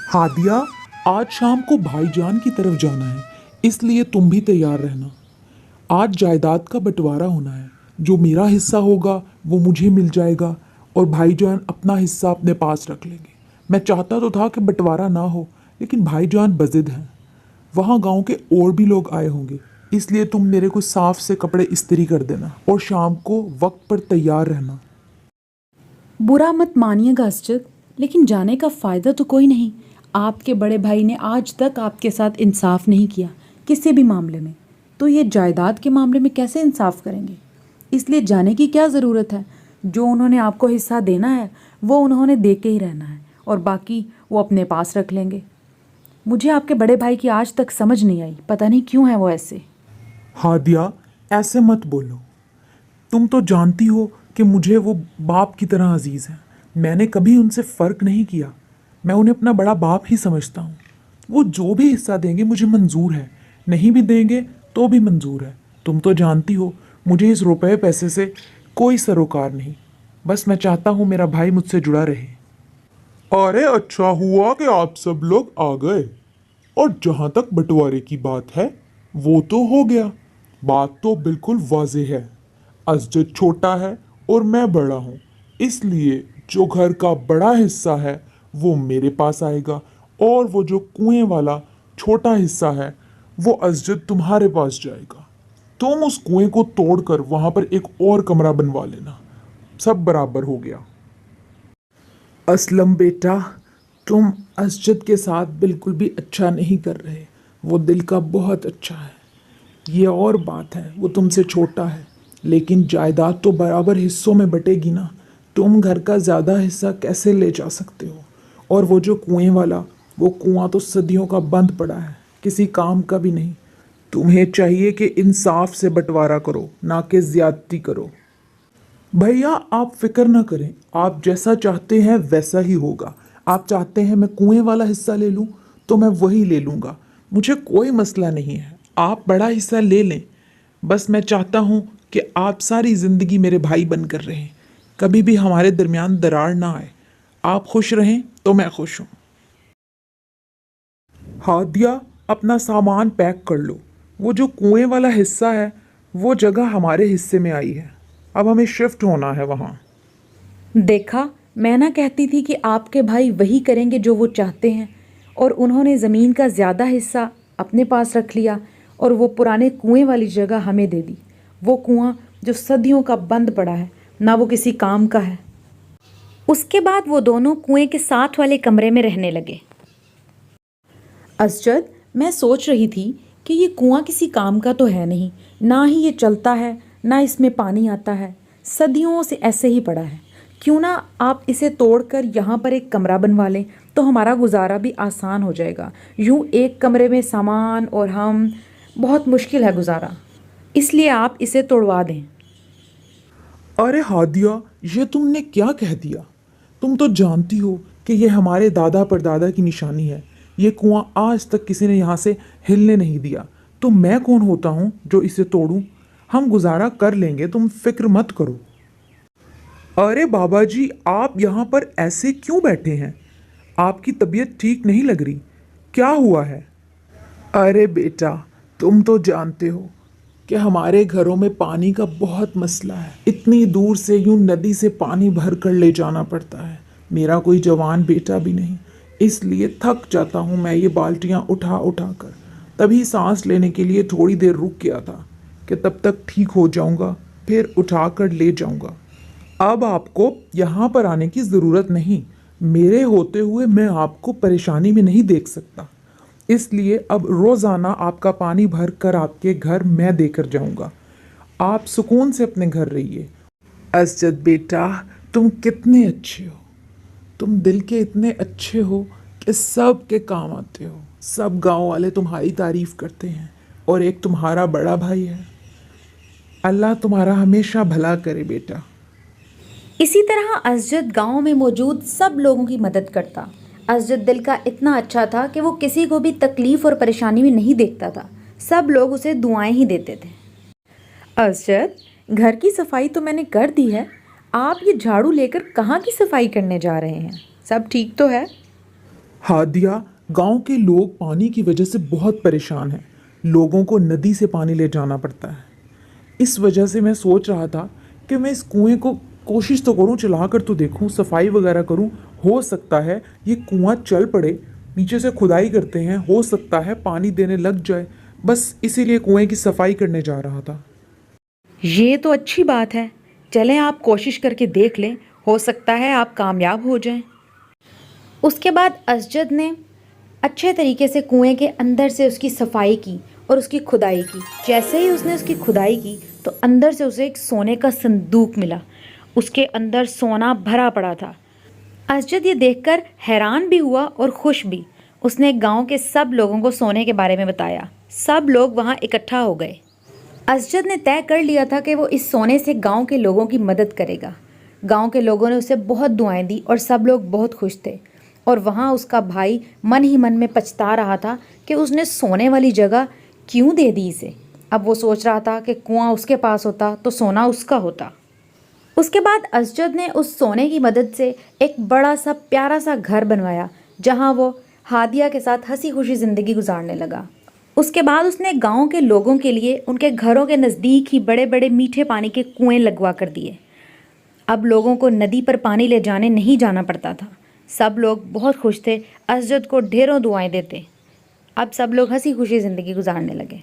हादिया, आज शाम को भाईजान की तरफ जाना है, इसलिए तुम भी तैयार रहना। आज जायदाद का बंटवारा होना है। जो मेरा हिस्सा होगा वो मुझे मिल जाएगा और भाईजान अपना हिस्सा अपने पास रख लेंगे। मैं चाहता तो था कि बंटवारा ना हो, लेकिन भाईजान बज़िद हैं। वहाँ गांव के और भी लोग आए होंगे, इसलिए तुम मेरे को साफ से कपड़े इस्त्री कर देना और शाम को वक्त पर तैयार रहना। बुरा मत मानिएगा असजद, लेकिन जाने का फ़ायदा तो कोई नहीं। आपके बड़े भाई ने आज तक आपके साथ इंसाफ नहीं किया किसी भी मामले में, तो ये जायदाद के मामले में कैसे इंसाफ करेंगे? इसलिए जाने की क्या ज़रूरत है। जो उन्होंने आपको हिस्सा देना है वो उन्होंने दे के ही रहना है और बाकी वो अपने पास रख लेंगे। मुझे आपके बड़े भाई की आज तक समझ नहीं आई, पता नहीं क्यों है वो ऐसे। हादिया, ऐसे मत बोलो। तुम तो जानती हो कि मुझे वो बाप की तरह अजीज़ हैं। मैंने कभी उनसे फ़र्क नहीं किया। मैं उन्हें अपना बड़ा बाप ही समझता हूँ। वो जो भी हिस्सा देंगे मुझे मंजूर है, नहीं भी देंगे तो भी मंजूर है। तुम तो जानती हो मुझे इस रुपए पैसे से कोई सरोकार नहीं। बस मैं चाहता हूँ मेरा भाई मुझसे जुड़ा रहे। अरे अच्छा हुआ कि आप सब लोग आ गए। और जहाँ तक बंटवारे की बात है वो तो हो गया। बात तो बिल्कुल वाज़ेह है। असजद छोटा है और मैं बड़ा हूँ, इसलिए जो घर का बड़ा हिस्सा है वो मेरे पास आएगा और वो जो कुएं वाला छोटा हिस्सा है वो असजद तुम्हारे पास जाएगा। तुम उस कुएं को तोड़कर वहां पर एक और कमरा बनवा लेना। सब बराबर हो गया। असलम बेटा, तुम असजद के साथ बिल्कुल भी अच्छा नहीं कर रहे। वो दिल का बहुत अच्छा है। ये और बात है वो तुमसे छोटा है, लेकिन जायदाद तो बराबर हिस्सों में बटेगी ना। तुम घर का ज़्यादा हिस्सा कैसे ले जा सकते हो? और वो जो कुएं वाला, वो कुआं तो सदियों का बंद पड़ा है, किसी काम का भी नहीं। तुम्हें चाहिए कि इंसाफ से बंटवारा करो, ना कि ज़्यादती करो। भैया आप फिक्र ना करें, आप जैसा चाहते हैं वैसा ही होगा। आप चाहते हैं मैं कुएं वाला हिस्सा ले लूं तो मैं वही ले लूंगा। मुझे कोई मसला नहीं है, आप बड़ा हिस्सा ले लें। बस मैं चाहता हूं कि आप सारी ज़िंदगी मेरे भाई बनकर रहें, कभी भी हमारे दरमियान दरार ना आए। आप खुश रहें तो मैं खुश हूँ। हादिया, अपना सामान पैक कर लो। वो जो कुएं वाला हिस्सा है वो जगह हमारे हिस्से में आई है। अब हमें शिफ्ट होना है वहाँ। देखा, मैं ना कहती थी कि आपके भाई वही करेंगे जो वो चाहते हैं, और उन्होंने ज़मीन का ज़्यादा हिस्सा अपने पास रख लिया और वो पुराने कुएं वाली जगह हमें दे दी। वो कुआं जो सदियों का बंद पड़ा है, ना वो किसी काम का है। उसके बाद वो दोनों कुएं के साथ वाले कमरे में रहने लगे। असजद, मैं सोच रही थी कि ये कुआं किसी काम का तो है नहीं, ना ही ये चलता है, ना इसमें पानी आता है, सदियों से ऐसे ही पड़ा है। क्यों ना आप इसे तोड़कर यहाँ पर एक कमरा बनवा लें, तो हमारा गुजारा भी आसान हो जाएगा। यूँ एक कमरे में सामान और हम, बहुत मुश्किल है गुजारा। इसलिए आप इसे तोड़वा दें। अरे हादिया, ये तुमने क्या कह दिया? तुम तो जानती हो कि ये हमारे दादा परदादा की निशानी है। ये कुआं आज तक किसी ने यहाँ से हिलने नहीं दिया, तो मैं कौन होता हूँ जो इसे तोड़ूं? हम गुजारा कर लेंगे, तुम फिक्र मत करो। अरे बाबा जी, आप यहाँ पर ऐसे क्यों बैठे हैं? आपकी तबीयत ठीक नहीं लग रही, क्या हुआ है? अरे बेटा, तुम तो जानते हो कि हमारे घरों में पानी का बहुत मसला है। इतनी दूर से यूं नदी से पानी भर कर ले जाना पड़ता है। मेरा कोई जवान बेटा भी नहीं, इसलिए थक जाता हूँ मैं ये बाल्टियाँ उठा उठा कर। तभी सांस लेने के लिए थोड़ी देर रुक गया था कि तब तक ठीक हो जाऊँगा, फिर उठा कर ले जाऊँगा। अब आपको यहाँ पर आने की ज़रूरत नहीं। मेरे होते हुए मैं आपको परेशानी में नहीं देख सकता, इसलिए अब रोज़ाना आपका पानी भर कर आपके घर मैं देकर जाऊंगा। आप सुकून से अपने घर रहिए। असजद बेटा, तुम कितने अच्छे हो। तुम दिल के इतने अच्छे हो कि सब के काम आते हो। सब गांव वाले तुम्हारी तारीफ करते हैं और एक तुम्हारा बड़ा भाई है। अल्लाह तुम्हारा हमेशा भला करे बेटा। इसी तरह असजद गांव में मौजूद सब लोगों की मदद करता। असजद दिल का इतना अच्छा था कि वो किसी को भी तकलीफ और परेशानी में नहीं देखता था। सब लोग उसे दुआएं ही देते थे। असजद, घर की सफाई तो मैंने कर दी है, आप ये झाड़ू लेकर कहाँ की सफाई करने जा रहे हैं? सब ठीक तो है? हादिया, गांव के लोग पानी की वजह से बहुत परेशान हैं। लोगों को नदी से पानी ले जाना पड़ता है। इस वजह से मैं सोच रहा था कि मैं इस कुएं को कोशिश तो करूं, चला कर तो देखूं, सफाई वगैरह करूं। हो सकता है ये कुआं चल पड़े, नीचे से खुदाई करते हैं, हो सकता है पानी देने लग जाए। बस इसीलिए कुएं की सफाई करने जा रहा था। ये तो अच्छी बात है। चलें आप कोशिश करके देख लें, हो सकता है आप कामयाब हो जाएं। उसके बाद असजद ने अच्छे तरीके से कुएं के अंदर से उसकी सफाई की और उसकी खुदाई की। जैसे ही उसने उसकी खुदाई की तो अंदर से उसे एक सोने का संदूक मिला। उसके अंदर सोना भरा पड़ा था। असजद ये देखकर हैरान भी हुआ और खुश भी। उसने गांव के सब लोगों को सोने के बारे में बताया। सब लोग वहां इकट्ठा हो गए। असजद ने तय कर लिया था कि वो इस सोने से गांव के लोगों की मदद करेगा। गांव के लोगों ने उसे बहुत दुआएं दी और सब लोग बहुत खुश थे। और वहाँ उसका भाई मन ही मन में पछता रहा था कि उसने सोने वाली जगह क्यों दे दी इसे। अब वो सोच रहा था कि कुआं उसके पास होता तो सोना उसका होता। उसके बाद असजद ने उस सोने की मदद से एक बड़ा सा प्यारा सा घर बनवाया, जहाँ वो हादिया के साथ हंसी खुशी ज़िंदगी गुजारने लगा। उसके बाद उसने गांव के लोगों के लिए उनके घरों के नज़दीक ही बड़े बड़े मीठे पानी के कुएं लगवा कर दिए। अब लोगों को नदी पर पानी ले जाने नहीं जाना पड़ता था। सब लोग बहुत खुश थे। असजद को ढेरों दुआएं देते। अब सब लोग हंसी खुशी ज़िंदगी गुजारने लगे।